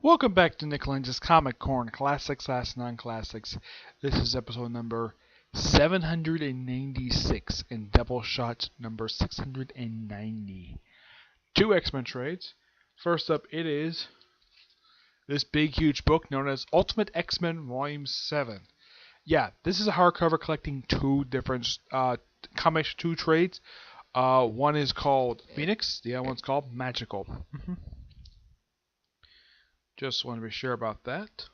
Welcome back to Nick Lenz's Comic Corn, Classics / Non-Classics. This is episode number 796 and Doubleshot number 690. Two X-Men trades. First up, it is this big, huge book known as Ultimate X-Men Volume 7. Yeah, this is a hardcover collecting two different comics, two trades. One is called Phoenix, the other one's called Magical. Just want to be sure about that.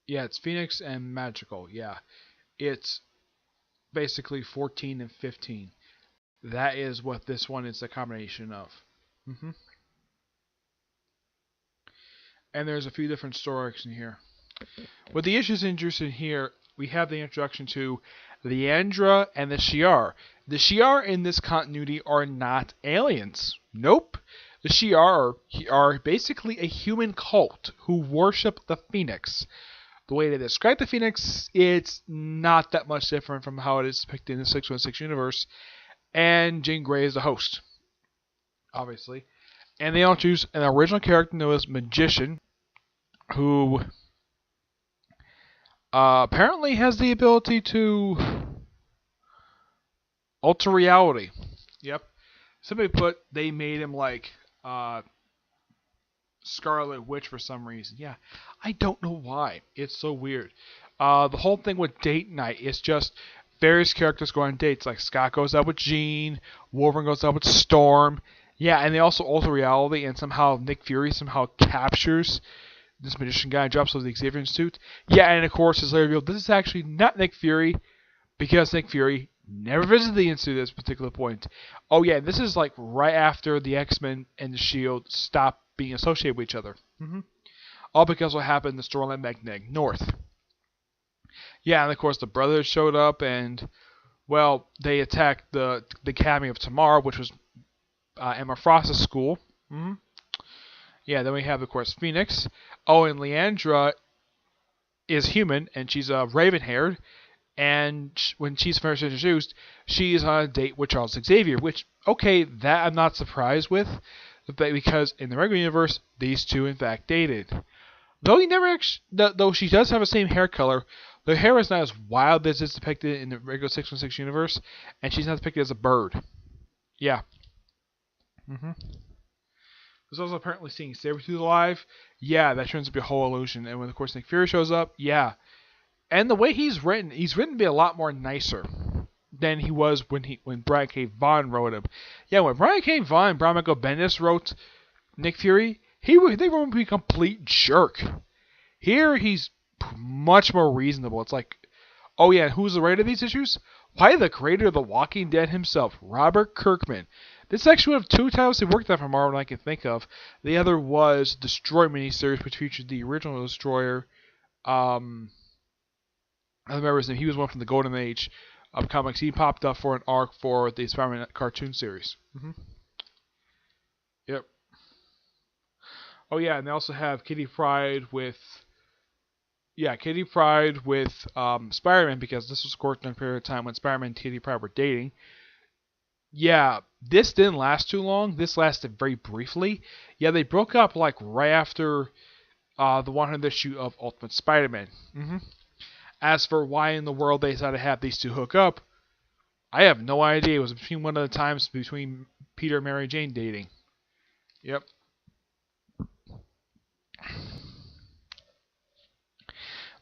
Yeah, it's Phoenix and Magical. Yeah, it's basically 14 and 15. That is what this one is a combination of. And there's a few different stories in here. With the issues introduced in here, we have the introduction to Leandra and the Shi'ar. The Shi'ar in this continuity are not aliens. Nope. The Shi'ar are basically a human cult who worship the Phoenix. The way they describe the Phoenix, it's not that much different from how it is depicted in the 616 universe. And Jean Grey is the host, obviously. And they all choose an original character known as Magician, who apparently has the ability to alter reality. Yep. Simply put, they made him like Scarlet Witch for some reason. Yeah, I don't know why. It's so weird. The whole thing with date night is just various characters go on dates. Like Scott goes out with Jean, Wolverine goes out with Storm. Yeah, and they also alter reality, and somehow Nick Fury somehow captures this magician guy and drops over the Xavier suit. Yeah, and of course it's later revealed this is actually not Nick Fury, because Nick Fury never visited the Institute at this particular point. Oh yeah, this is like right after the X-Men and the S.H.I.E.L.D. stopped being associated with each other. All because what happened in the storyline Magnetic North. Yeah, and of course the brothers showed up and, well, they attacked the Academy of Tomorrow, which was Emma Frost's school. Yeah, then we have, of course, Phoenix. Oh, and Leandra is human, and she's raven-haired. And when she's first introduced, she's on a date with Charles Xavier, which, okay, that I'm not surprised with, because in the regular universe, these two, in fact, dated. Though though she does have the same hair color, the hair is not as wild as it's depicted in the regular 616 universe, and she's not depicted as a bird. Yeah. There's also apparently seeing Sabretooth alive. Yeah, that turns out to be a whole illusion. And when, of course, Nick Fury shows up, yeah. And the way he's written to be a lot more nicer than he was when Brian K. Vaughan wrote him. Yeah, when Brian K. Vaughan and Brian Michael Bendis wrote Nick Fury, they wrote him to be a complete jerk. Here, he's much more reasonable. It's like, oh yeah, who's the writer of these issues? Why, the creator of The Walking Dead himself, Robert Kirkman. This is actually one of two titles he worked on for Marvel I can think of. The other was Destroy miniseries, which featured the original Destroyer. I remember his name. He was one from the Golden Age of comics. He popped up for an arc for the Spider-Man cartoon series. Yep. Oh yeah, and they also have Kitty Pryde with Spider-Man, because this was, of course, during a period of time when Spider-Man and Kitty Pryde were dating. Yeah, this didn't last too long. This lasted very briefly. Yeah, they broke up like right after the 100th issue of Ultimate Spider-Man. As for why in the world they decided to have these two hook up, I have no idea. It was between one of the times between Peter and Mary Jane dating. Yep.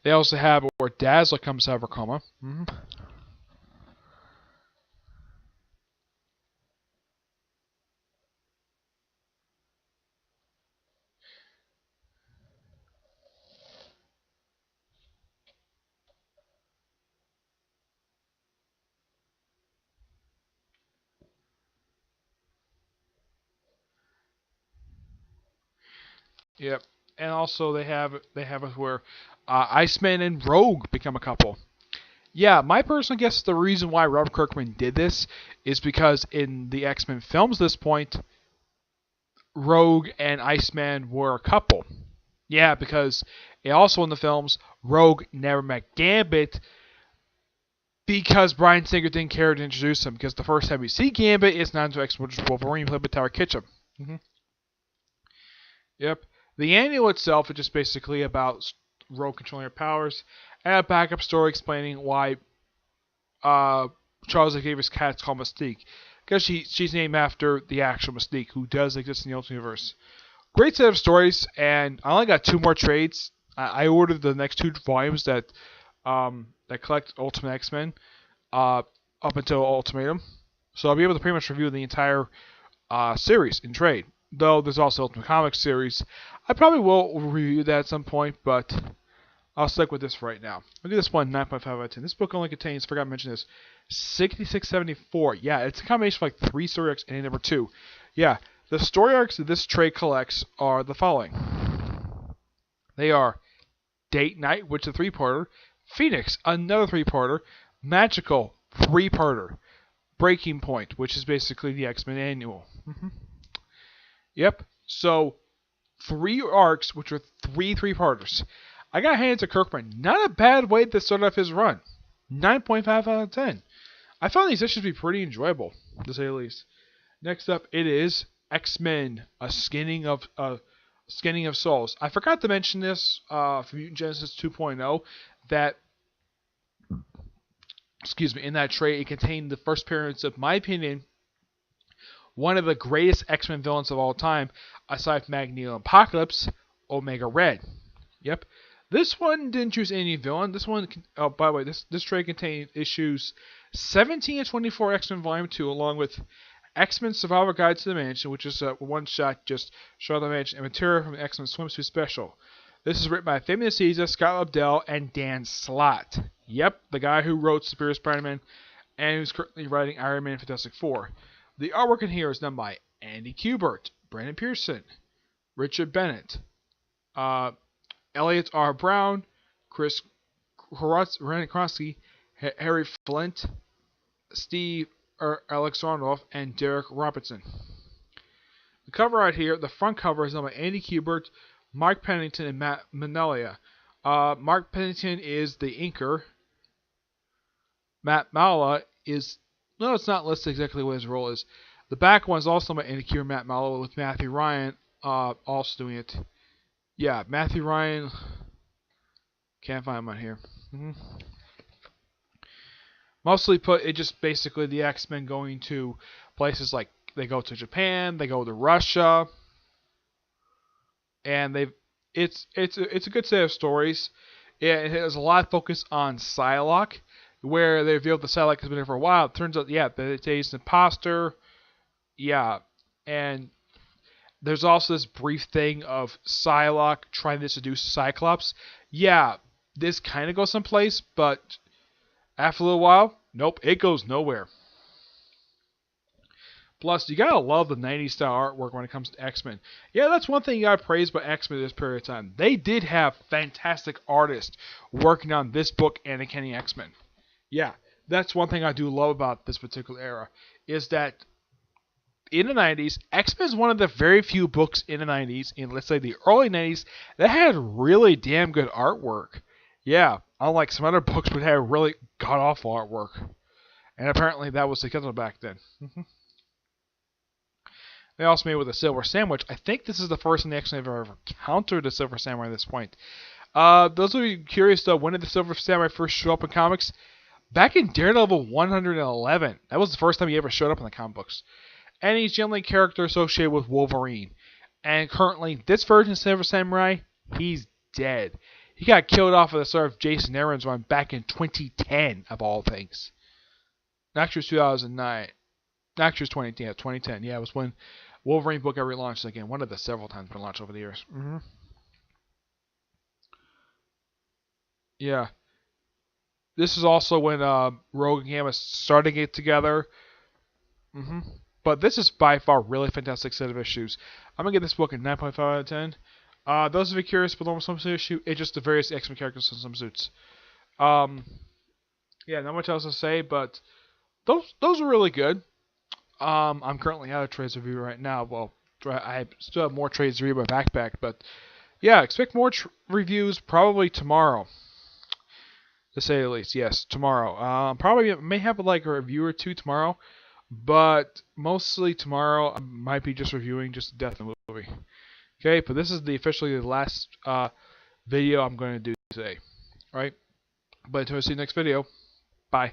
They also have where Dazzler comes out of her coma. Yep. And also they have it where Iceman and Rogue become a couple. Yeah, my personal guess is the reason why Robert Kirkman did this is because in the X-Men films at this point, Rogue and Iceman were a couple. Yeah, because also in the films, Rogue never met Gambit because Bryan Singer didn't care to introduce him. Because the first time we see Gambit is not until X-Men Wolverine played by Tara Kitchen. Yep. The annual itself is just basically about Rogue controlling her powers, and a backup story explaining why Charles Xavier's cat's called Mystique, because she's named after the actual Mystique, who does exist in the Ultimate Universe. Great set of stories, and I only got 2 more trades. I ordered the next 2 volumes that collect Ultimate X-Men up until Ultimatum, so I'll be able to pretty much review the entire series in trade. Though there's also Ultimate Comics series, I probably will review that at some point, but I'll stick with this right now. I'll give this one 9.5 out of 10. This book only contains, forgot to mention this, 6674. Yeah, it's a combination of like 3 story arcs and number 2. Yeah, the story arcs that this trade collects are the following. They are Date Night, which is a 3-parter, Phoenix, another 3-parter, Magical, 3-parter, Breaking Point, which is basically the X-Men annual. Yep, so 3 arcs, which are 3-parters. I got hands to Kirkman. Not a bad way to start off his run. 9.5 out of 10. I found these issues to be pretty enjoyable, to say the least. Next up, it is X-Men: A Skinning of Souls. I forgot to mention this from Mutant Genesis 2.0 that, in that trade it contained the first appearance of, my opinion, one of the greatest X-Men villains of all time, aside from Magneto and Apocalypse, Omega Red. Yep. This one didn't choose any villain. This one, by the way, this trade contained issues 17 and 24 X-Men Volume 2, along with X-Men Survival Guide to the Mansion, which is a one-shot just show the mansion, and material from the X-Men Swimsuit Special. This is written by Fabian Nicieza, Scott Lobdell, and Dan Slott. Yep, the guy who wrote Superior Spider-Man and who's currently writing Iron Man Fantastic Four. The artwork in here is done by Andy Kubert, Brandon Pearson, Richard Bennett, Elliot R. Brown, Chris Ranikoski, Harry Flint, Steve Alex Randolph, and Derek Robertson. The cover right here, the front cover is done by Andy Kubert, Mark Pennington, and Matt Manella. Mark Pennington is the inker. Matt Mala is... No, it's not listed exactly what his role is. The back one is also by Andy Kubert and Matt Mala, with Matthew Ryan also doing it. Yeah, Matthew Ryan... Can't find him on here. Mostly put, it just basically the X-Men going to places like, they go to Japan, they go to Russia, and it's a good set of stories. It has a lot of focus on Psylocke, where they revealed the Psylocke has been there for a while. It turns out, yeah, that it's an imposter. Yeah, and there's also this brief thing of Psylocke trying to seduce Cyclops. Yeah, this kind of goes someplace, but after a little while, nope, it goes nowhere. Plus, you gotta love the 90s style artwork when it comes to X-Men. Yeah, that's one thing you gotta praise about X-Men this period of time. They did have fantastic artists working on this book and the Kenny X-Men. Yeah, that's one thing I do love about this particular era, is that in the 90s, X-Men is one of the very few books in the 90s, in let's say the early 90s, that had really damn good artwork. Yeah, unlike some other books would have really god-awful artwork. And apparently that was the case back then. They also made with a Silver Sandwich. I think this is the first in the X-Men I've ever encountered a Silver Samurai at this point. Those of you curious though, when did the Silver Samurai first show up in comics? Back in Daredevil 111. That was the first time he ever showed up in the comic books. And he's generally a character associated with Wolverine. And currently, this version of Silver Samurai, he's dead. He got killed off at the start of Jason Aaron's run back in 2010, of all things. Actually, it was 2009. Actually, it was 2010. Yeah, 2010. Yeah, it was when Wolverine book got relaunched again. One of the several times been launched over the years. Yeah. This is also when Rogue and Gamma started to get together. But this is by far a really fantastic set of issues. I'm going to give this book a 9.5 out of 10. Those of you curious for the normal swimsuit issue, it's just the various X-Men characters in swimsuits. Yeah, not much else to say, but those are really good. I'm currently out of trades review right now. Well, I still have more trades to read my backpack, but Yeah, expect more reviews probably tomorrow, to say the least. Yes, tomorrow. Probably may have like a review or two tomorrow, but mostly tomorrow I might be just reviewing just the Death Note movie. Okay, but this is officially the last video I'm going to do today. All right, but until I see you next video, bye.